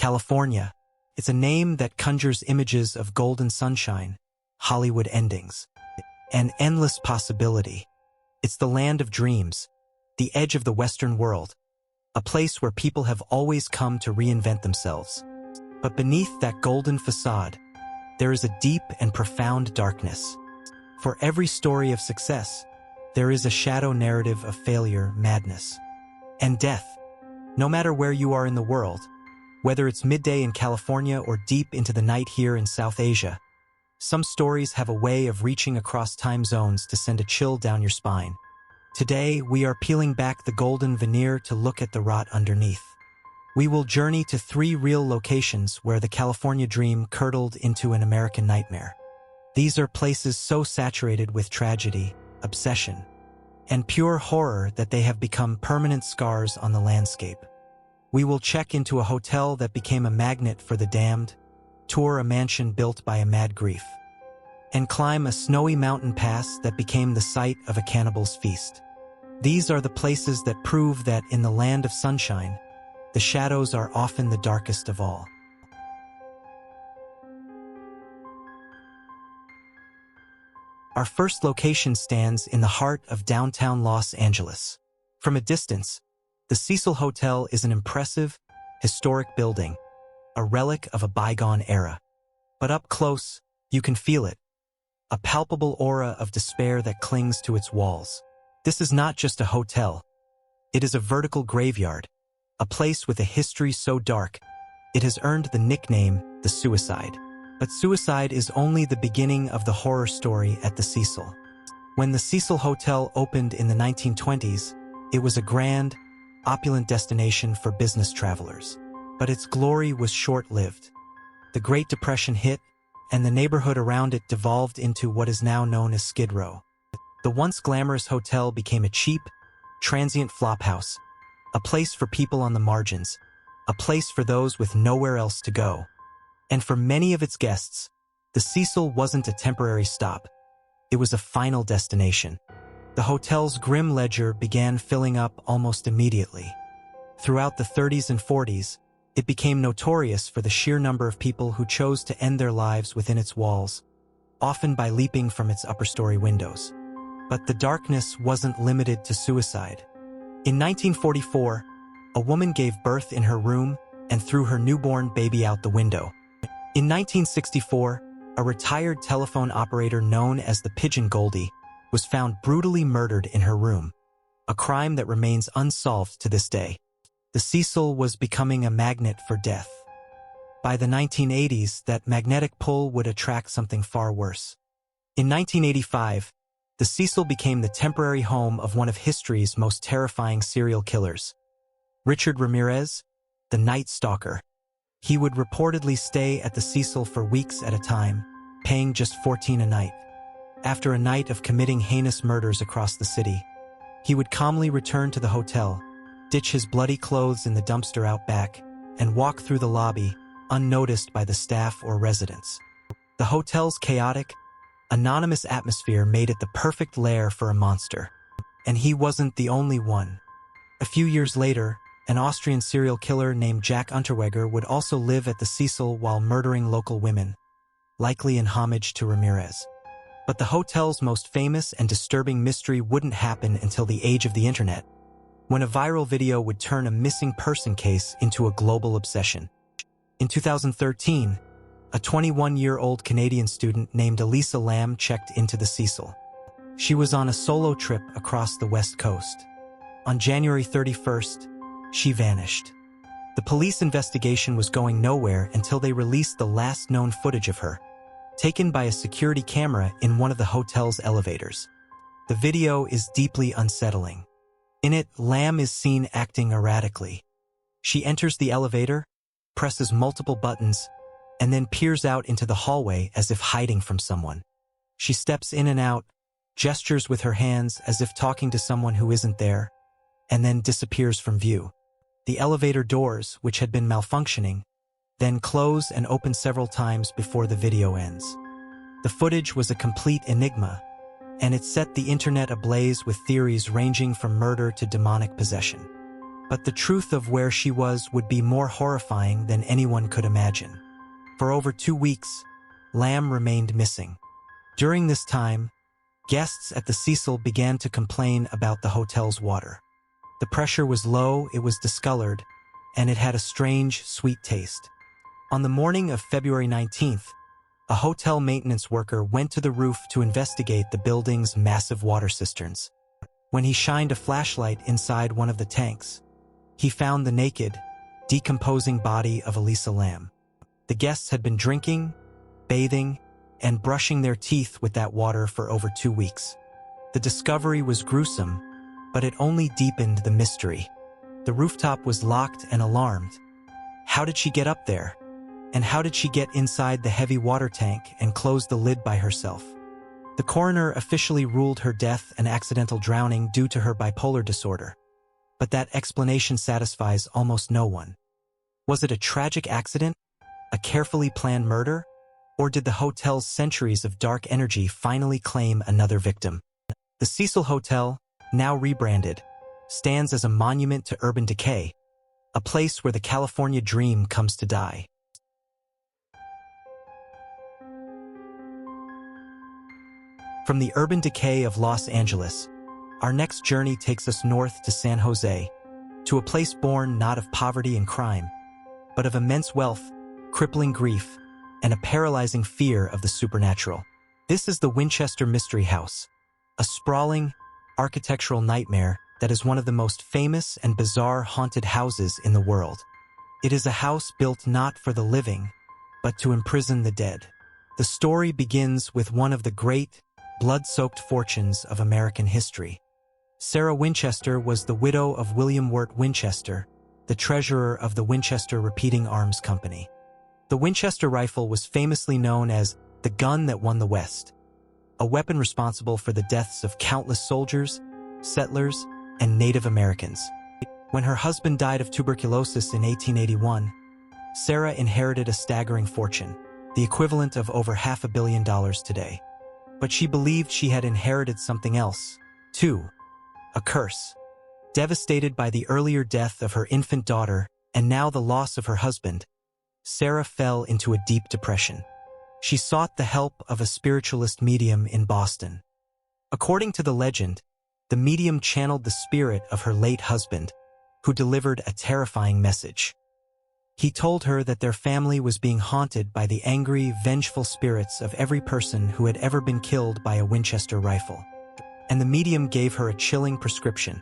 California. It's a name that conjures images of golden sunshine, Hollywood endings, and endless possibility. It's the land of dreams, the edge of the Western world, a place where people have always come to reinvent themselves. But beneath that golden facade, there is a deep and profound darkness. For every story of success, there is a shadow narrative of failure, madness, and death. No matter where you are in the world, whether it's midday in California or deep into the night here in South Asia, some stories have a way of reaching across time zones to send a chill down your spine. Today, we are peeling back the golden veneer to look at the rot underneath. We will journey to 3 real locations where the California dream curdled into an American nightmare. These are places so saturated with tragedy, obsession, and pure horror that they have become permanent scars on the landscape. We will check into a hotel that became a magnet for the damned, tour a mansion built by a mad grief, and climb a snowy mountain pass that became the site of a cannibal's feast. These are the places that prove that in the land of sunshine, the shadows are often the darkest of all. Our first location stands in the heart of downtown Los Angeles. From a distance, the Cecil Hotel is an impressive, historic building, a relic of a bygone era. But up close, you can feel it, a palpable aura of despair that clings to its walls. This is not just a hotel. It is a vertical graveyard, a place with a history so dark, it has earned the nickname the Suicide. But suicide is only the beginning of the horror story at the Cecil. When the Cecil Hotel opened in the 1920s, it was a grand, opulent destination for business travelers. But its glory was short-lived. The Great Depression hit, and the neighborhood around it devolved into what is now known as Skid Row. The once glamorous hotel became a cheap, transient flophouse, a place for people on the margins, a place for those with nowhere else to go. And for many of its guests, the Cecil wasn't a temporary stop. It was a final destination. The hotel's grim ledger began filling up almost immediately. Throughout the 30s and 40s, it became notorious for the sheer number of people who chose to end their lives within its walls, often by leaping from its upper-story windows. But the darkness wasn't limited to suicide. In 1944, a woman gave birth in her room and threw her newborn baby out the window. In 1964, a retired telephone operator known as the Pigeon Goldie was found brutally murdered in her room, a crime that remains unsolved to this day. The Cecil was becoming a magnet for death. By the 1980s, that magnetic pull would attract something far worse. In 1985, the Cecil became the temporary home of one of history's most terrifying serial killers, Richard Ramirez, the Night Stalker. He would reportedly stay at the Cecil for weeks at a time, paying just $14 a night. After a night of committing heinous murders across the city, he would calmly return to the hotel, ditch his bloody clothes in the dumpster out back, and walk through the lobby, unnoticed by the staff or residents. The hotel's chaotic, anonymous atmosphere made it the perfect lair for a monster. And he wasn't the only one. A few years later, an Austrian serial killer named Jack Unterweger would also live at the Cecil while murdering local women, likely in homage to Ramirez. But the hotel's most famous and disturbing mystery wouldn't happen until the age of the internet, when a viral video would turn a missing person case into a global obsession. In 2013, a 21-year-old Canadian student named Elisa Lam checked into the Cecil. She was on a solo trip across the West Coast. On January 31st, she vanished. The police investigation was going nowhere until they released the last known footage of her, taken by a security camera in one of the hotel's elevators. The video is deeply unsettling. In it, Lam is seen acting erratically. She enters the elevator, presses multiple buttons, and then peers out into the hallway as if hiding from someone. She steps in and out, gestures with her hands as if talking to someone who isn't there, and then disappears from view. The elevator doors, which had been malfunctioning, then close and open several times before the video ends. The footage was a complete enigma, and it set the internet ablaze with theories ranging from murder to demonic possession. But the truth of where she was would be more horrifying than anyone could imagine. For over 2 weeks, Lam remained missing. During this time, guests at the Cecil began to complain about the hotel's water. The pressure was low, it was discolored, and it had a strange, sweet taste. On the morning of February 19th, a hotel maintenance worker went to the roof to investigate the building's massive water cisterns. When he shined a flashlight inside one of the tanks, he found the naked, decomposing body of Elisa Lam. The guests had been drinking, bathing, and brushing their teeth with that water for over 2 weeks. The discovery was gruesome, but it only deepened the mystery. The rooftop was locked and alarmed. How did she get up there? And how did she get inside the heavy water tank and close the lid by herself? The coroner officially ruled her death an accidental drowning due to her bipolar disorder. But that explanation satisfies almost no one. Was it a tragic accident? A carefully planned murder? Or did the hotel's centuries of dark energy finally claim another victim? The Cecil Hotel, now rebranded, stands as a monument to urban decay, a place where the California dream comes to die. From the urban decay of Los Angeles, our next journey takes us north to San Jose, to a place born not of poverty and crime, but of immense wealth, crippling grief, and a paralyzing fear of the supernatural. This is the Winchester Mystery House, a sprawling, architectural nightmare that is one of the most famous and bizarre haunted houses in the world. It is a house built not for the living, but to imprison the dead. The story begins with one of the great, blood-soaked fortunes of American history. Sarah Winchester was the widow of William Wirt Winchester, the treasurer of the Winchester Repeating Arms Company. The Winchester rifle was famously known as the gun that won the West, a weapon responsible for the deaths of countless soldiers, settlers, and Native Americans. When her husband died of tuberculosis in 1881, Sarah inherited a staggering fortune, the equivalent of over $500 million today. But she believed she had inherited something else, too, a curse. Devastated by the earlier death of her infant daughter and now the loss of her husband, Sarah fell into a deep depression. She sought the help of a spiritualist medium in Boston. According to the legend, the medium channeled the spirit of her late husband, who delivered a terrifying message. He told her that their family was being haunted by the angry, vengeful spirits of every person who had ever been killed by a Winchester rifle. And the medium gave her a chilling prescription.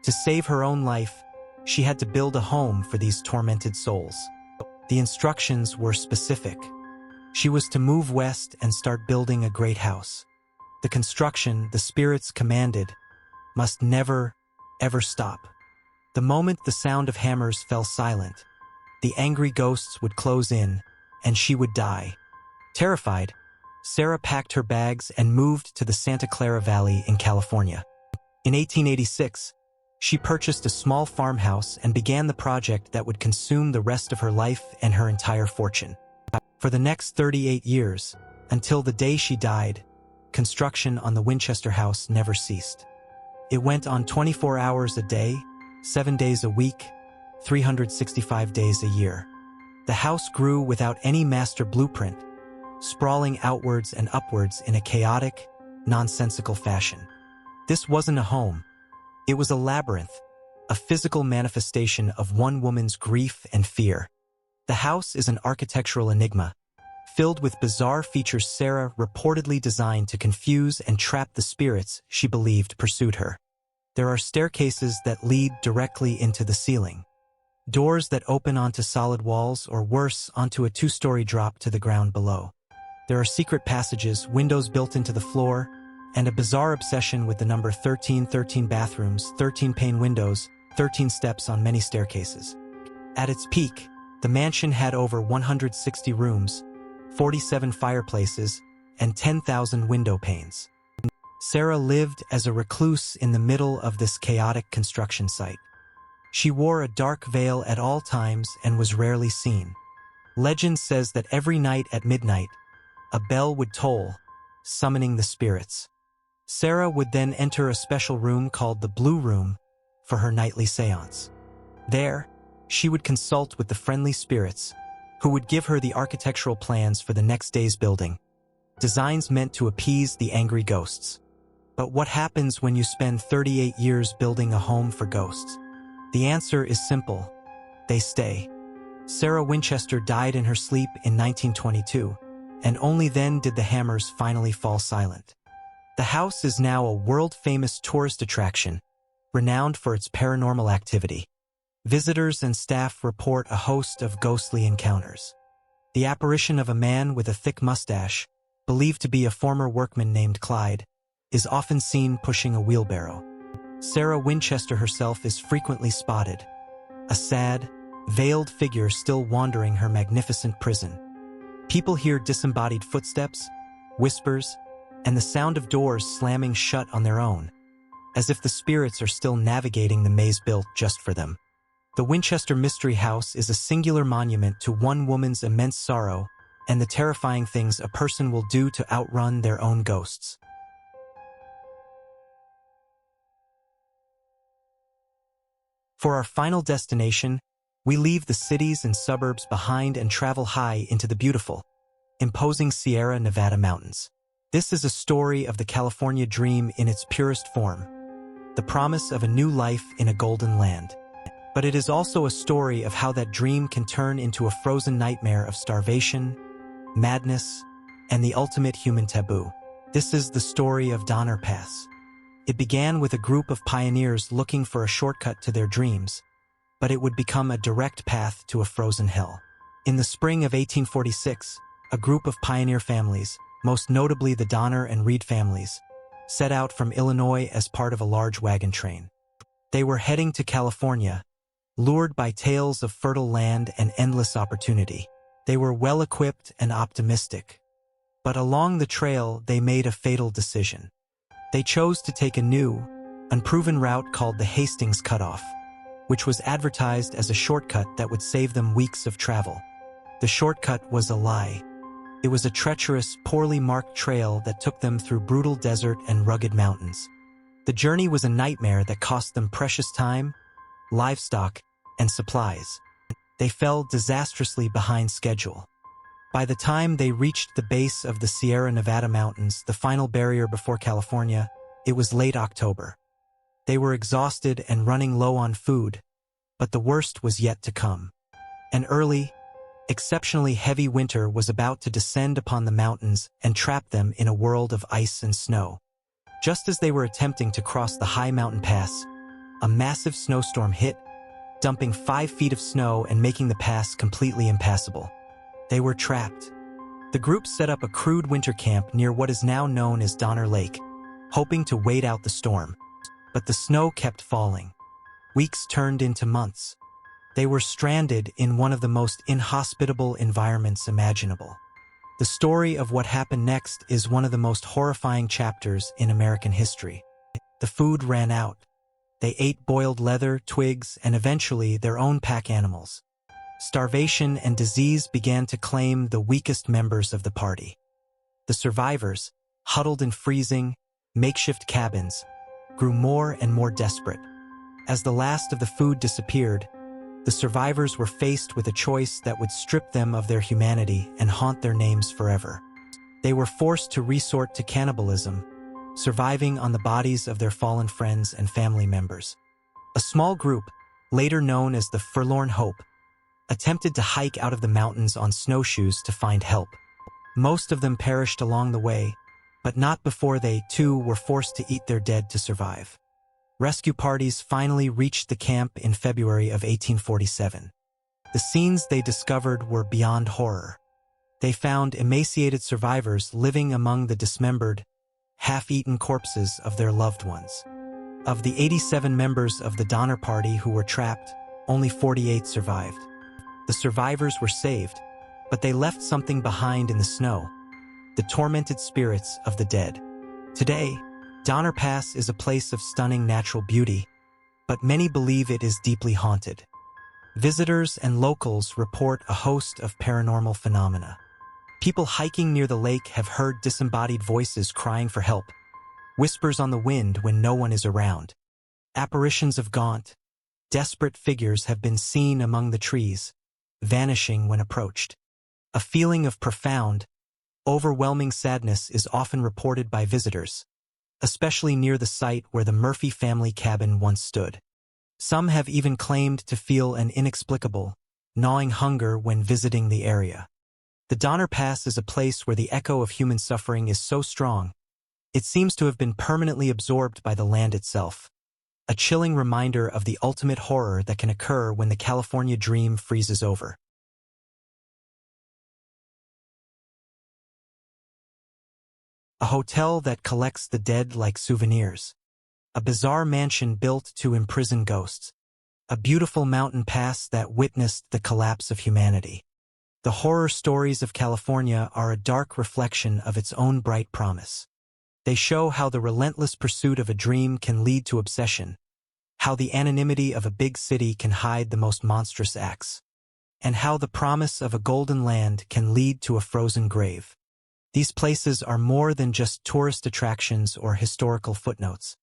To save her own life, she had to build a home for these tormented souls. The instructions were specific. She was to move west and start building a great house. The construction, the spirits commanded, must never, ever stop. The moment the sound of hammers fell silent, the angry ghosts would close in, and she would die. Terrified, Sarah packed her bags and moved to the Santa Clara Valley in California. In 1886, she purchased a small farmhouse and began the project that would consume the rest of her life and her entire fortune. For the next 38 years, until the day she died, construction on the Winchester house never ceased. It went on 24 hours a day, 7 days a week, 365 days a year. The house grew without any master blueprint, sprawling outwards and upwards in a chaotic, nonsensical fashion. This wasn't a home. It was a labyrinth, a physical manifestation of one woman's grief and fear. The house is an architectural enigma, filled with bizarre features Sarah reportedly designed to confuse and trap the spirits she believed pursued her. There are staircases that lead directly into the ceiling, doors that open onto solid walls or worse, onto a 2-story drop to the ground below. There are secret passages, windows built into the floor, and a bizarre obsession with the number 13, 13 bathrooms, 13 pane windows, 13 steps on many staircases. At its peak, the mansion had over 160 rooms, 47 fireplaces, and 10,000 window panes. Sarah lived as a recluse in the middle of this chaotic construction site. She wore a dark veil at all times and was rarely seen. Legend says that every night at midnight, a bell would toll, summoning the spirits. Sarah would then enter a special room called the Blue Room for her nightly seance. There, she would consult with the friendly spirits, who would give her the architectural plans for the next day's building, designs meant to appease the angry ghosts. But what happens when you spend 38 years building a home for ghosts? The answer is simple: they stay. Sarah Winchester died in her sleep in 1922, and only then did the hammers finally fall silent. The house is now a world-famous tourist attraction, renowned for its paranormal activity. Visitors and staff report a host of ghostly encounters. The apparition of a man with a thick mustache, believed to be a former workman named Clyde, is often seen pushing a wheelbarrow. Sarah Winchester herself is frequently spotted, a sad, veiled figure still wandering her magnificent prison. People hear disembodied footsteps, whispers, and the sound of doors slamming shut on their own, as if the spirits are still navigating the maze built just for them. The Winchester Mystery House is a singular monument to one woman's immense sorrow and the terrifying things a person will do to outrun their own ghosts. For our final destination, we leave the cities and suburbs behind and travel high into the beautiful, imposing Sierra Nevada mountains. This is a story of the California dream in its purest form, the promise of a new life in a golden land. But it is also a story of how that dream can turn into a frozen nightmare of starvation, madness, and the ultimate human taboo. This is the story of Donner Pass. It began with a group of pioneers looking for a shortcut to their dreams, but it would become a direct path to a frozen hell. In the spring of 1846, a group of pioneer families, most notably the Donner and Reed families, set out from Illinois as part of a large wagon train. They were heading to California, lured by tales of fertile land and endless opportunity. They were well-equipped and optimistic. But along the trail, they made a fatal decision. They chose to take a new, unproven route called the Hastings Cutoff, which was advertised as a shortcut that would save them weeks of travel. The shortcut was a lie. It was a treacherous, poorly marked trail that took them through brutal desert and rugged mountains. The journey was a nightmare that cost them precious time, livestock, and supplies. They fell disastrously behind schedule. By the time they reached the base of the Sierra Nevada mountains, the final barrier before California, it was late October. They were exhausted and running low on food, but the worst was yet to come. An early, exceptionally heavy winter was about to descend upon the mountains and trap them in a world of ice and snow. Just as they were attempting to cross the high mountain pass, a massive snowstorm hit, dumping 5 feet of snow and making the pass completely impassable. They were trapped. The group set up a crude winter camp near what is now known as Donner Lake, hoping to wait out the storm. But the snow kept falling. Weeks turned into months. They were stranded in one of the most inhospitable environments imaginable. The story of what happened next is one of the most horrifying chapters in American history. The food ran out. They ate boiled leather, twigs, and eventually their own pack animals. Starvation and disease began to claim the weakest members of the party. The survivors, huddled in freezing, makeshift cabins, grew more and more desperate. As the last of the food disappeared, the survivors were faced with a choice that would strip them of their humanity and haunt their names forever. They were forced to resort to cannibalism, surviving on the bodies of their fallen friends and family members. A small group, later known as the Forlorn Hope, attempted to hike out of the mountains on snowshoes to find help. Most of them perished along the way, but not before they, too, were forced to eat their dead to survive. Rescue parties finally reached the camp in February of 1847. The scenes they discovered were beyond horror. They found emaciated survivors living among the dismembered, half-eaten corpses of their loved ones. Of the 87 members of the Donner Party who were trapped, only 48 survived. The survivors were saved, but they left something behind in the snow: the tormented spirits of the dead. Today, Donner Pass is a place of stunning natural beauty, but many believe it is deeply haunted. Visitors and locals report a host of paranormal phenomena. People hiking near the lake have heard disembodied voices crying for help, whispers on the wind when no one is around, apparitions of gaunt, Desperate figures have been seen among the trees, vanishing when approached. A feeling of profound, overwhelming sadness is often reported by visitors, especially near the site where the Murphy family cabin once stood. Some have even claimed to feel an inexplicable, gnawing hunger when visiting the area. The Donner Pass is a place where the echo of human suffering is so strong, it seems to have been permanently absorbed by the land itself. A chilling reminder of the ultimate horror that can occur when the California dream freezes over. A hotel that collects the dead like souvenirs. A bizarre mansion built to imprison ghosts. A beautiful mountain pass that witnessed the collapse of humanity. The horror stories of California are a dark reflection of its own bright promise. They show how the relentless pursuit of a dream can lead to obsession, how the anonymity of a big city can hide the most monstrous acts, and how the promise of a golden land can lead to a frozen grave. These places are more than just tourist attractions or historical footnotes.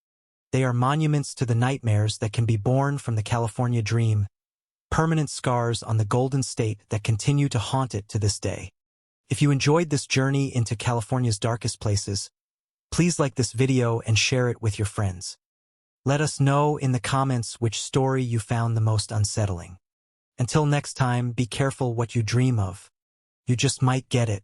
They are monuments to the nightmares that can be born from the California dream, permanent scars on the Golden State that continue to haunt it to this day. If you enjoyed this journey into California's darkest places, please like this video and share it with your friends. Let us know in the comments which story you found the most unsettling. Until next time, be careful what you dream of. You just might get it.